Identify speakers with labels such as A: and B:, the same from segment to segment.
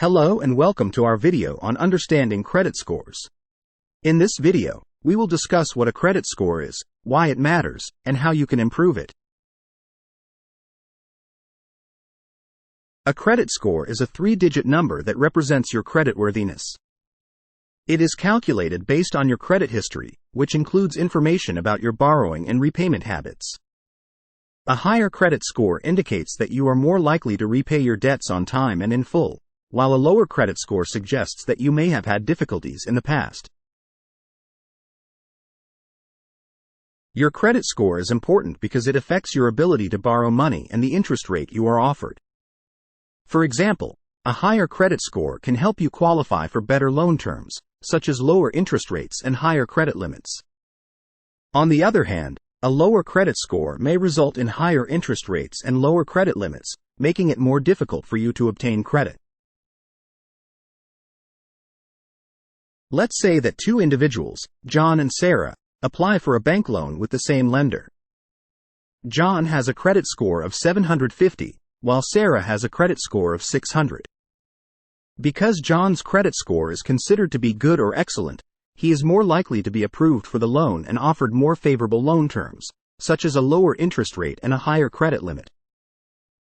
A: Hello and welcome to our video on understanding credit scores. In this video, we will discuss what a credit score is, why it matters, and how you can improve it. A credit score is a three-digit number that represents your creditworthiness. It is calculated based on your credit history, which includes information about your borrowing and repayment habits. A higher credit score indicates that you are more likely to repay your debts on time and in full, while a lower credit score suggests that you may have had difficulties in the past. Your credit score is important because it affects your ability to borrow money and the interest rate you are offered. For example, a higher credit score can help you qualify for better loan terms, such as lower interest rates and higher credit limits. On the other hand, a lower credit score may result in higher interest rates and lower credit limits, making it more difficult for you to obtain credit. Let's say that two individuals, John and Sarah, apply for a bank loan with the same lender. John has a credit score of 750, while Sarah has a credit score of 600. Because John's credit score is considered to be good or excellent, he is more likely to be approved for the loan and offered more favorable loan terms, such as a lower interest rate and a higher credit limit.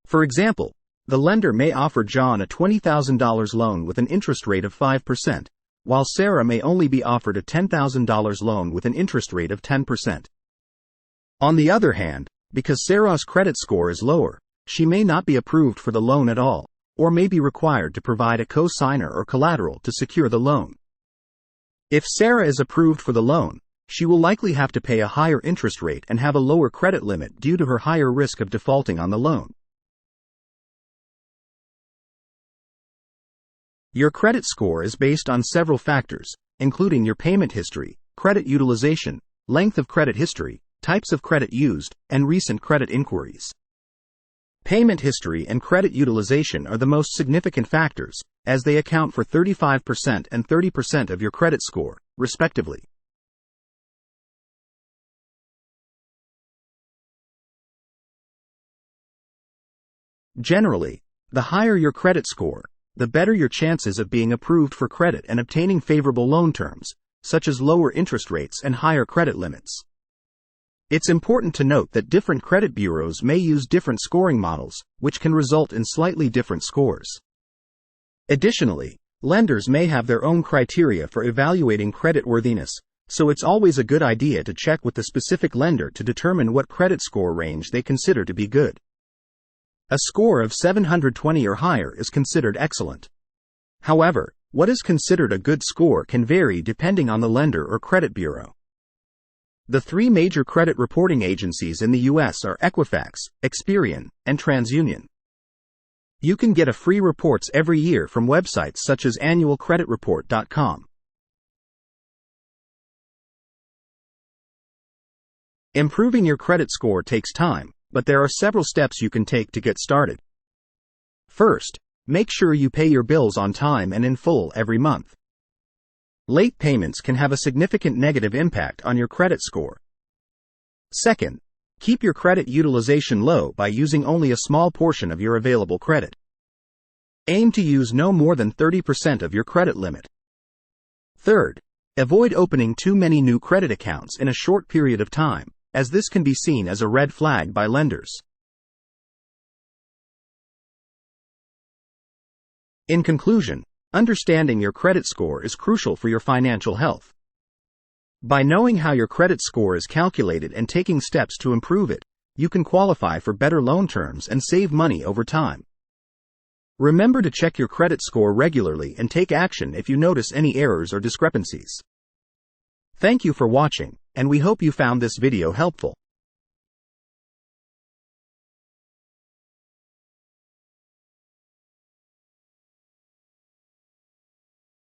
A: For example, the lender may offer John a $20,000 loan with an interest rate of 5%, while Sarah may only be offered a $10,000 loan with an interest rate of 10%. On the other hand, because Sarah's credit score is lower, she may not be approved for the loan at all, or may be required to provide a co-signer or collateral to secure the loan. If Sarah is approved for the loan, she will likely have to pay a higher interest rate and have a lower credit limit due to her higher risk of defaulting on the loan. Your credit score is based on several factors, including your payment history, credit utilization, length of credit history, types of credit used, and recent credit inquiries. Payment history and credit utilization are the most significant factors, as they account for 35% and 30% of your credit score, respectively. Generally, the higher your credit score, the better your chances of being approved for credit and obtaining favorable loan terms, such as lower interest rates and higher credit limits. It's important to note that different credit bureaus may use different scoring models, which can result in slightly different scores. Additionally, lenders may have their own criteria for evaluating creditworthiness, so it's always a good idea to check with the specific lender to determine what credit score range they consider to be good. A score of 720 or higher is considered excellent. However, what is considered a good score can vary depending on the lender or credit bureau. The three major credit reporting agencies in the U.S. are Equifax, Experian, and TransUnion. You can get free reports every year from websites such as annualcreditreport.com. Improving your credit score takes time, but there are several steps you can take to get started. First, make sure you pay your bills on time and in full every month. Late payments can have a significant negative impact on your credit score. Second, keep your credit utilization low by using only a small portion of your available credit. Aim to use no more than 30% of your credit limit. Third, avoid opening too many new credit accounts in a short period of time, as this can be seen as a red flag by lenders. In conclusion, understanding your credit score is crucial for your financial health. By knowing how your credit score is calculated and taking steps to improve it, you can qualify for better loan terms and save money over time. Remember to check your credit score regularly and take action if you notice any errors or discrepancies. Thank you for watching, and we hope you found this video helpful.